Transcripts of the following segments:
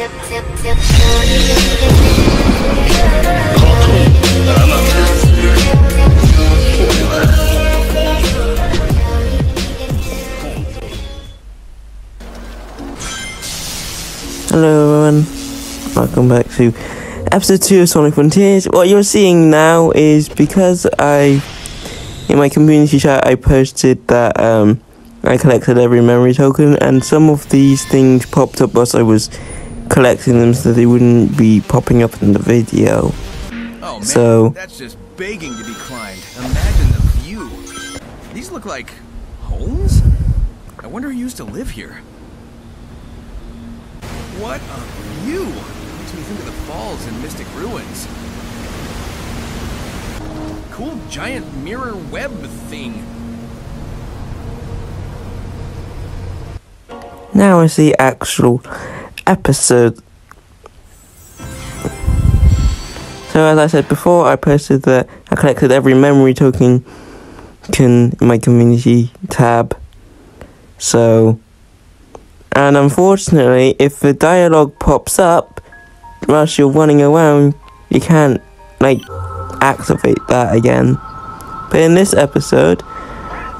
Hello everyone, welcome back to episode 2 of Sonic Frontiers. What you're seeing now is because in my community chat I posted that I collected every memory token, and some of these things popped up as I was collecting them so they wouldn't be popping up in the video. Oh man, so that's just begging to be climbed. Imagine the view. These look like homes? I wonder who used to live here. What a view! Makes me think of the falls and Mystic Ruins. Cool giant mirror web thing. now is the actual episode. So as I said before, I posted that I collected every memory token in my community tab. So, and unfortunately, if the dialogue pops up whilst you're running around, you can't activate that again. But in this episode,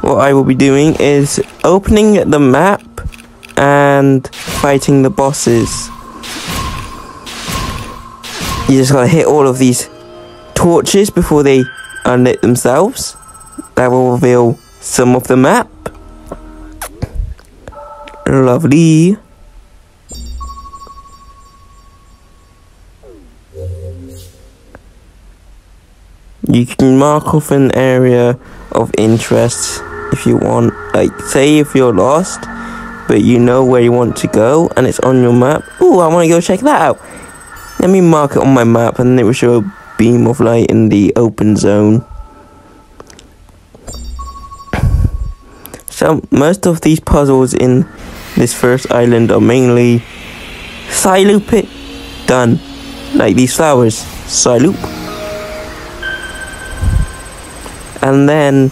what I will be doing is opening the map and fighting the bosses. You just gotta hit all of these torches before they unlit themselves. That will reveal some of the map. Lovely. You can mark off an area of interest if you want. Like, say if you're lost, but you know where you want to go and it's on your map. Ooh, I want to go check that out. Let me mark it on my map and it will show a beam of light in the open zone. So, most of these puzzles in this first island are mainly Psyloop it, done. Like these flowers, Psyloop. And then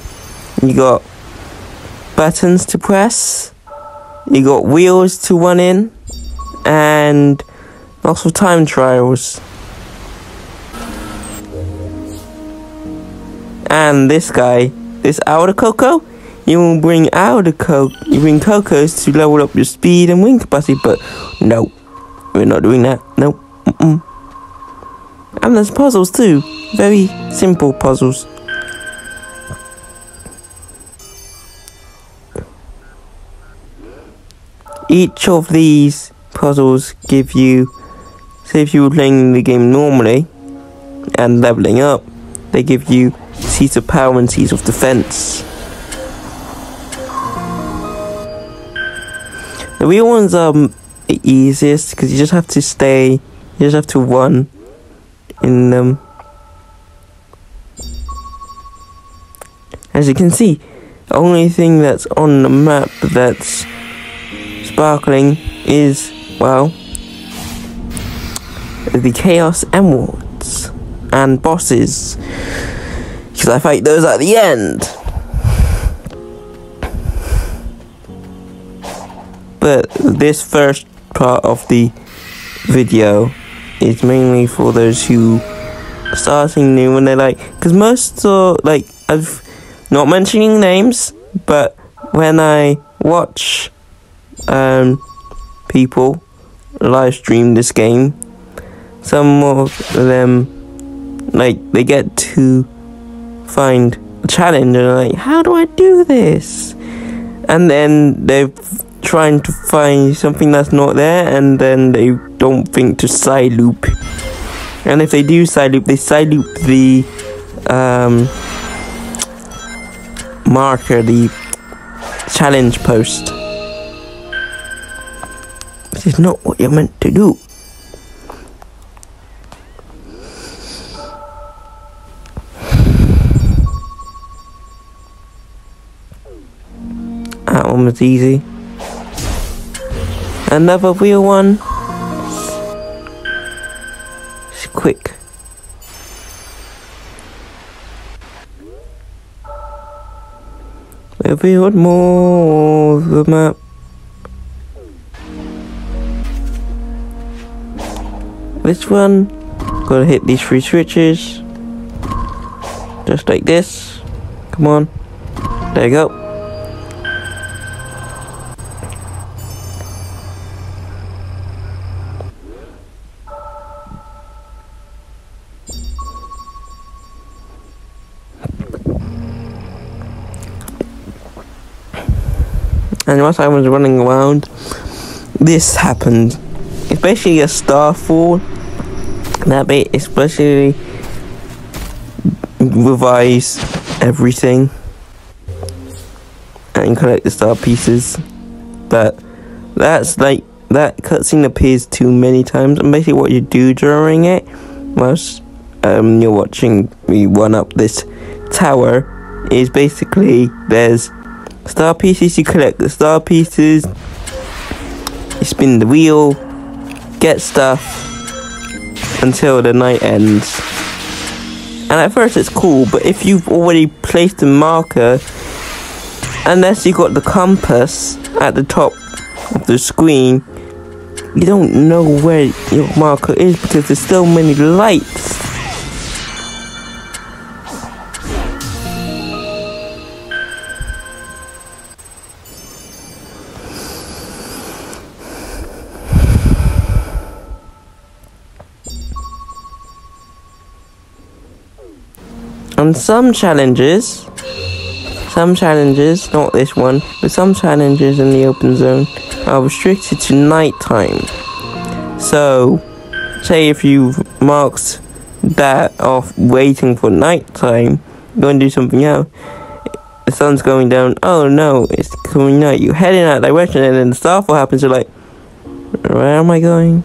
you got buttons to press, you got wheels to run in, and lots of time trials. And this guy, this outer Coco, you will bring Cocos to level up your speed and wing capacity, but no, we're not doing that. No. And there's puzzles too, very simple puzzles. Each of these puzzles give you, say if you were playing the game normally and leveling up, they give you seeds of power and seeds of defense. The real ones are the easiest because you just have to run in them. As you can see, the only thing that's on the map that's sparkling is, well, the Chaos Emeralds and bosses, because I fight those at the end. But this first part of the video is mainly for those who are starting new and they're because most are I've not mentioning names, but when I watch people live stream this game, some of them they get to find a challenge and they're like, how do I do this? And then they're trying to find something that's not there, and then they don't think to side loop. And if they do side loop, they side loop the marker, the challenge post, which is not what you're meant to do. That one was easy. Another real one. It's quick. Revealed more of the map. this one, gotta hit these 3 switches. Just like this. Come on. There you go. And whilst I was running around, this happened. Especially a starfall. That bit especially revise everything and collect the star pieces. But that's like, that cutscene appears too many times, and basically what you do during it, whilst you're watching me run up this tower, is basically there's star pieces. You collect the star pieces, you spin the wheel, get stuff until the night ends. And at first it's cool, but if you've already placed a marker, unless you got the compass at the top of the screen, you don't know where your marker is because there's so many lights. And some challenges, not this one, but some challenges in the open zone are restricted to nighttime. So, say if you've marked that off waiting for nighttime, you're going to do something else. The sun's going down, oh no, it's coming night. You head in that direction and then the starfall happens, you're like, where am I going?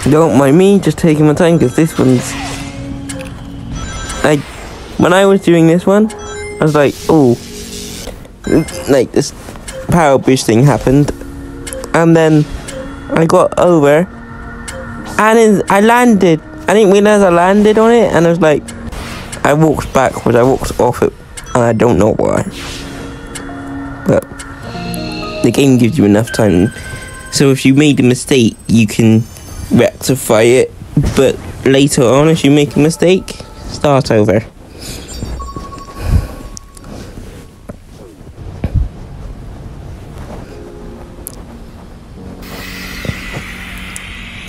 Don't mind me just taking my time because this one's... when I was doing this one, I was like, oh, like this power boost thing happened, and then I got over, and I landed. I didn't realize I landed on it, and I was like, I walked backwards, I walked off it, and I don't know why. But the game gives you enough time, so if you made a mistake, you can rectify it, but later on if you make a mistake, start over.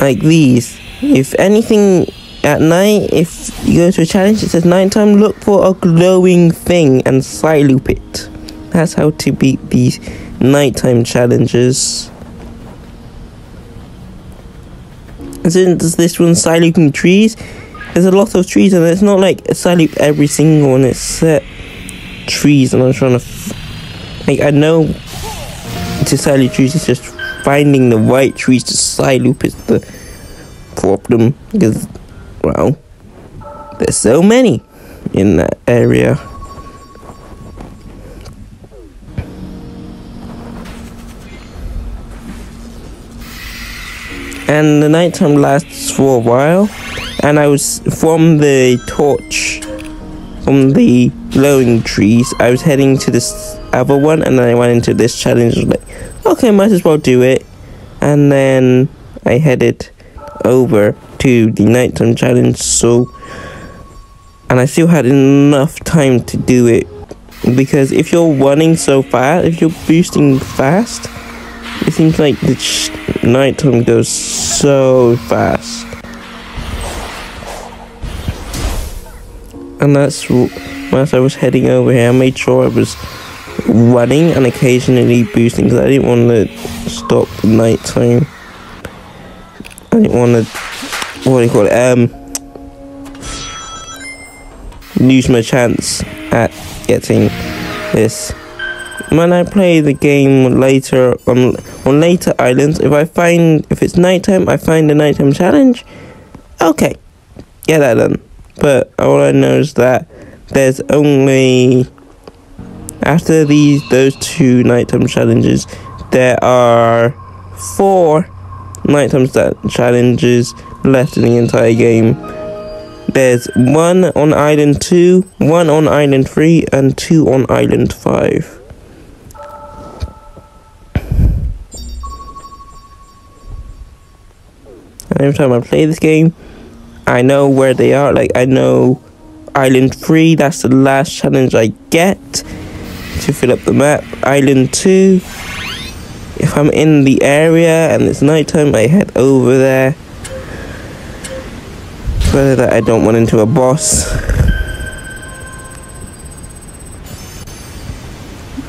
Like these, if anything at night, if you go to a challenge, it says nighttime, look for a glowing thing and side loop it. That's how to beat these nighttime challenges. Since this one's side looping trees, there's a lot of trees, and it's not like a side loop every single one, it's set trees, and I'm trying to like, I know to side loop trees, it's just finding the right trees to side loop is the problem, because, well, there's so many in that area. And the nighttime lasts for a while, and I was from the torch, from the glowing trees, I was heading to this other one, and then I went into this challenge. I was like, okay, might as well do it. And then I headed over to the nighttime challenge, and I still had enough time to do it, because if you're running so fast, if you're boosting fast, it seems like the nighttime goes so fast. And that's whilst I was heading over here, I made sure I was running and occasionally boosting, because I didn't want to stop the nighttime. I didn't want to, what do you call it, lose my chance at getting this. When I play the game later on later islands, if it's nighttime, I find the nighttime challenge, okay, get that done. But all I know is that there's only, after those 2 nighttime challenges, there are 4 nighttime challenges left in the entire game, There's 1 on Island 2, 1 on Island 3, and 2 on Island 5. And every time I play this game, I know where they are. Like, I know Island 3, that's the last challenge I get to fill up the map. Island 2, if I'm in the area and it's nighttime, I head over there. Whether that I don't run into a boss.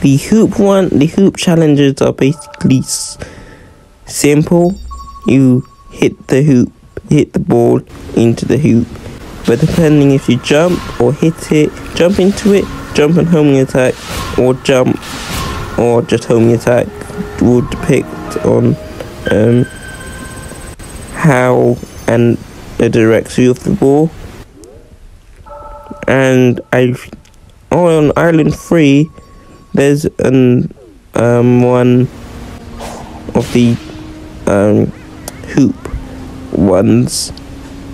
The hoop challenges are basically simple. You hit the ball into the hoop. But depending if you jump or hit it, jump into it, jump and homing attack, or jump or just homing attack will depict on how and the direction of the ball. And on Island 3, there's one of the hoop ones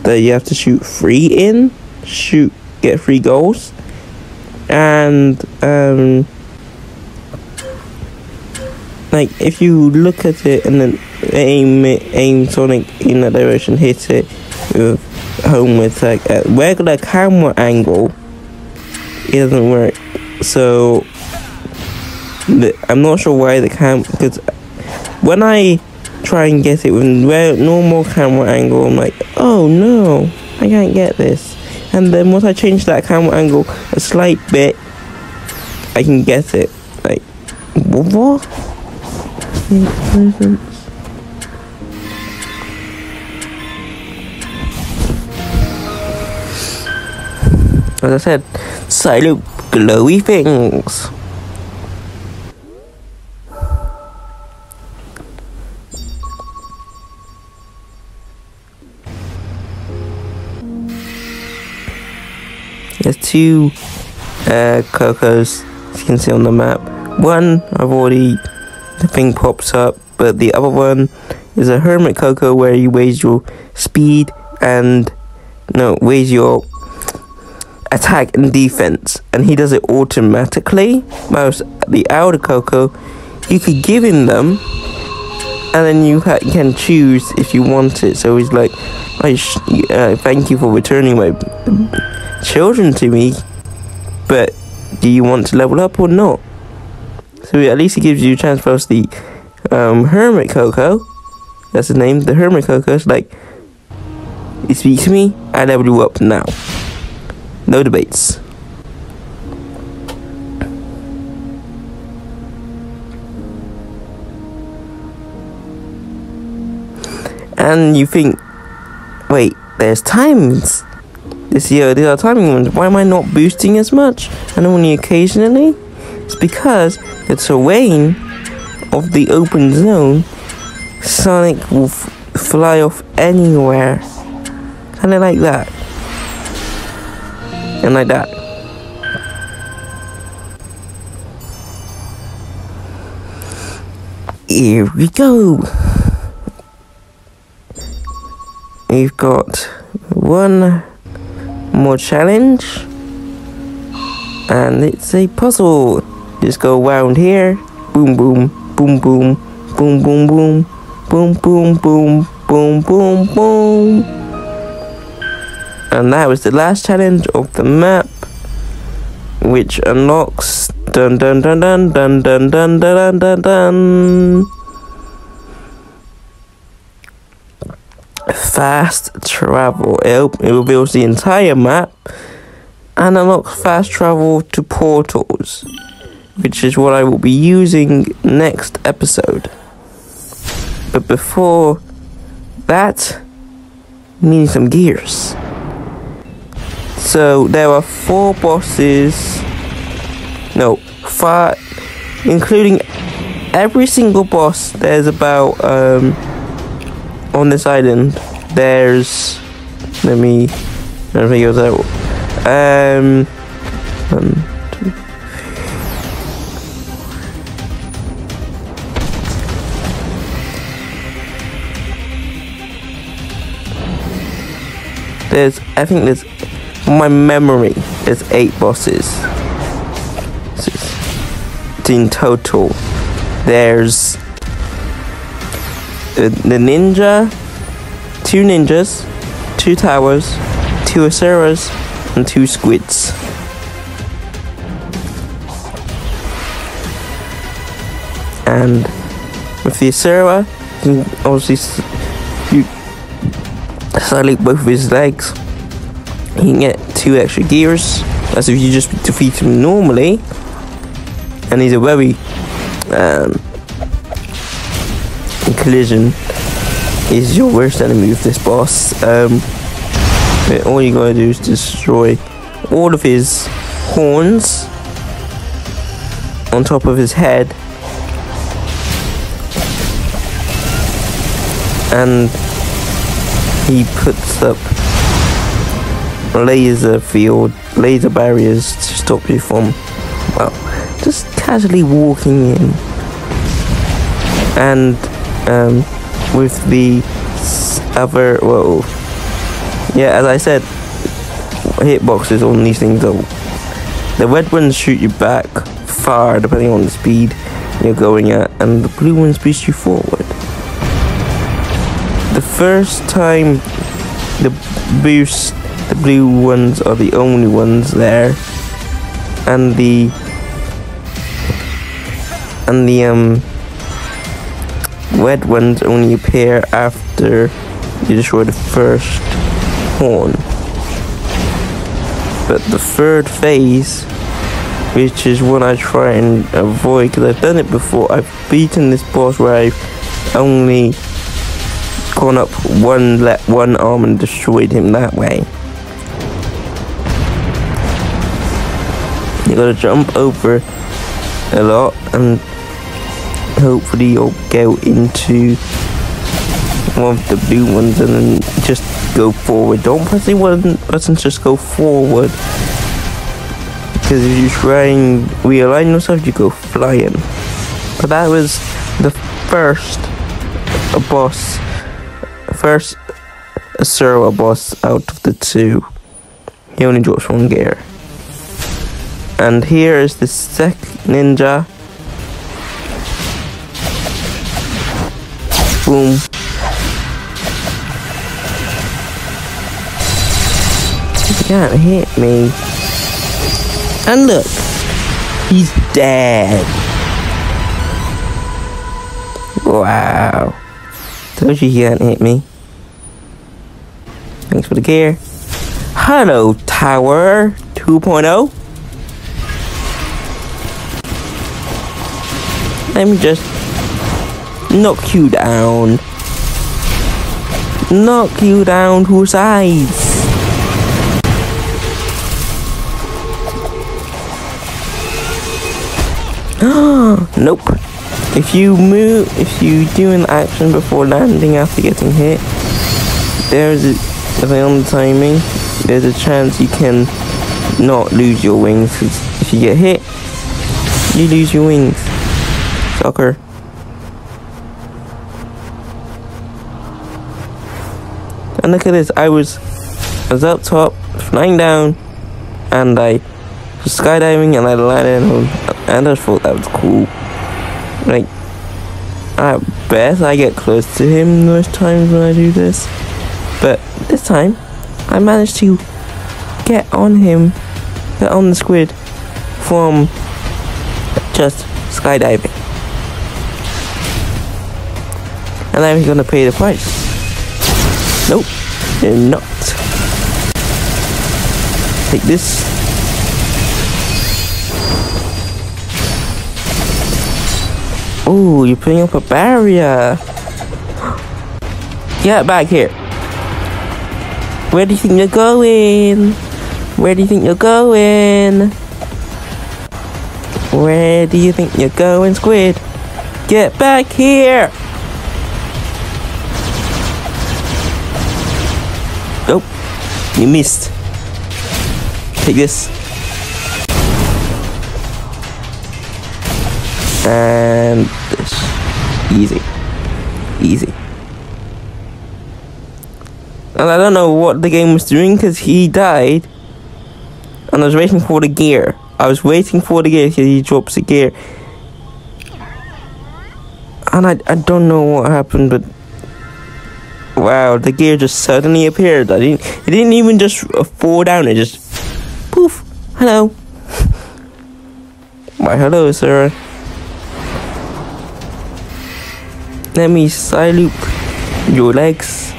that you have to shoot 3 in, get 3 goals, and like if you look at it and then aim Sonic in that direction, hit it with home attack at regular camera angle, it doesn't work. So I'm not sure why because when I try and get it with normal camera angle, I'm like, oh no, I can't get this. And then once I change that camera angle a slight bit, I can get it. Like, what? As I said, silent glowy things. There's 2 Cocos, as you can see on the map. One, the thing pops up, but the other one is a Hermit Coco where you raise your speed raise your attack and defense, and he does it automatically. Whereas the outer Coco, you could give him them, and then you can choose if you want it. So he's like, thank you for returning my children to me, but do you want to level up or not? So at least it gives you a chance for us. The Hermit Coco, that's his name, the Hermit Coco, is like, you speak to me, I level you up now. No debates. And you think, wait, there's times. These are timing ones. Why am I not boosting as much and only occasionally? It's because the terrain of the open zone, Sonic will fly off anywhere. Kind of like that. And like that. Here we go. We've got 1 more challenge, and it's a puzzle. Just go around here. Boom, boom, boom, boom, boom, boom, boom, boom, boom, boom, boom, boom, boom. And that was the last challenge of the map, which unlocks dun dun dun dun dun dun dun dun dun dun. Fast travel. It reveals the entire map and unlocks fast travel to portals, which is what I will be using next episode. But before that, we need some gears. So there are 4 bosses. No, 5, including every single boss. There's about on this island. There's I don't think it was out. 1, 2. I think there's, from my memory, there's 8 bosses. In total, there's the ninja, 2 ninjas, 2 towers, 2 Aceras, and 2 squids. And with the Acera, you can obviously you select both of his legs. You can get 2 extra gears, as if you just defeat him normally. And he's a very collision is your worst enemy with this boss. But all you gotta do is destroy all of his horns on top of his head, and he puts up laser barriers to stop you from, well, just casually walking in. And with the other, well, yeah, as I said, hitboxes on these things are, the red ones shoot you back far depending on the speed you're going at, and the blue ones boost you forward. The first time the blue ones are the only ones there, and the red ones only appear after you destroy the first horn. But the third phase, which is what I try and avoid, because I've done it before, I've beaten this boss where I've only gone up one arm and destroyed him that way. You gotta jump over a lot, and hopefully you'll go into one of the blue ones and then just go forward. Don't press the one button, just go forward, because if you try and realign yourself, you go flying. But that was the first Acera boss out of the 2. He only drops 1 gear. And here is the second ninja. Boom. You can't hit me. And look, he's dead. Wow. Told you he can't hit me. Thanks for the gear. Hello, Tower 2.0. Let me just knock you down. Knock you down to size. Nope. If you do an action before landing after getting hit, if I on the timing, there's a chance you can not lose your wings. 'Cause if you get hit, you lose your wings. Sucker. And look at this, I was up top, flying down, and I was skydiving, and I landed on, and I thought that was cool. Like, at best I get close to him most times when I do this, but this time I managed to get on the squid from just skydiving. And now he's gonna pay the price. Nope, you're not. Take this. Oh, you're putting up a barrier. Get back here. Where do you think you're going? Where do you think you're going? Where do you think you're going, squid? Get back here! Nope, you missed. Take this. And this. Easy. Easy. And I don't know what the game was doing because he died. And I was waiting for the gear. I was waiting for the gear because he drops the gear. And I don't know what happened, but wow, the gear just suddenly appeared. It didn't even just fall down, it just poof. Hello. Why hello, sir. Let me salute your legs.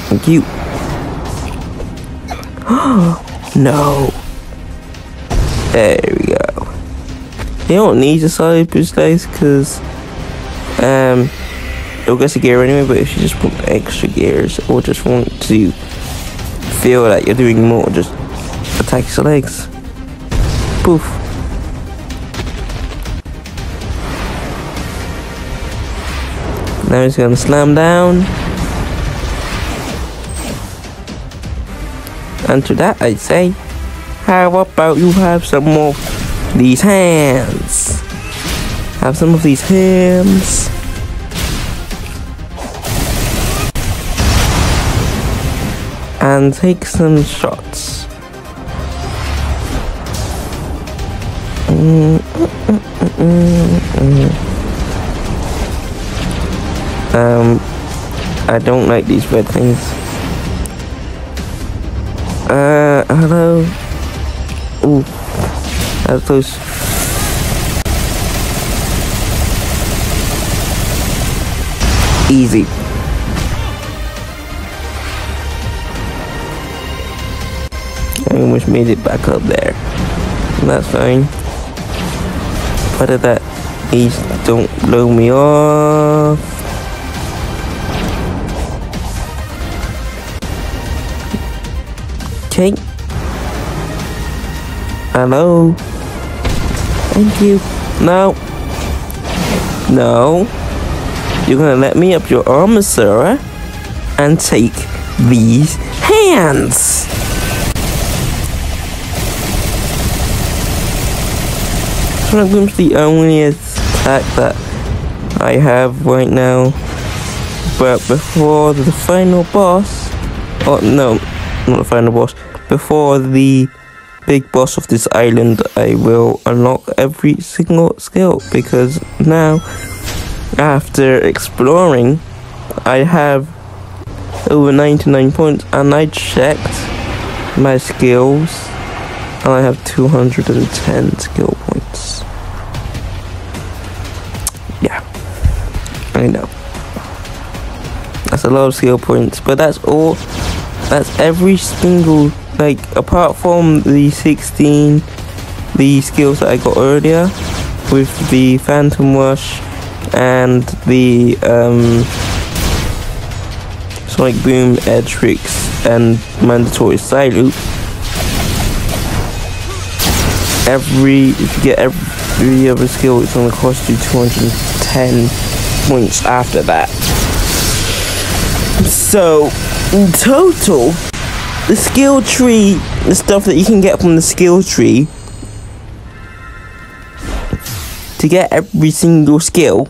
Thank you. No. There we go. You don't need to salute his legs because it'll get a gear anyway, but if you just put extra gears or just want to feel that you're doing more, just attack his legs. Poof. Now he's gonna slam down. And to that I say, how about you have some more of these hands? Have some of these hands. And take some shots. I don't like these red things. Hello. Ooh, that's close. Easy. I almost made it back up there. That's fine. But of that, please don't blow me off. Okay. Hello. Thank you. No. No. You're gonna let me up your armor, sir, and take these hands. Sonic Boom's the only attack that I have right now. But before the final boss, oh no, not the final boss, before the big boss of this island, I will unlock every single skill, because now, after exploring, I have over 99 points, and I checked my skills, and I have 210 skill points. Yeah, I know. That's a lot of skill points, but that's all. That's every single, like, apart from the 16, the skills that I got earlier with the Phantom Rush and the Sonic Boom, Air Tricks, and Mandatory Salute. If you get every other skill, it's gonna cost you 210 points after that. So, in total, the skill tree, the stuff that you can get from the skill tree, to get every single skill,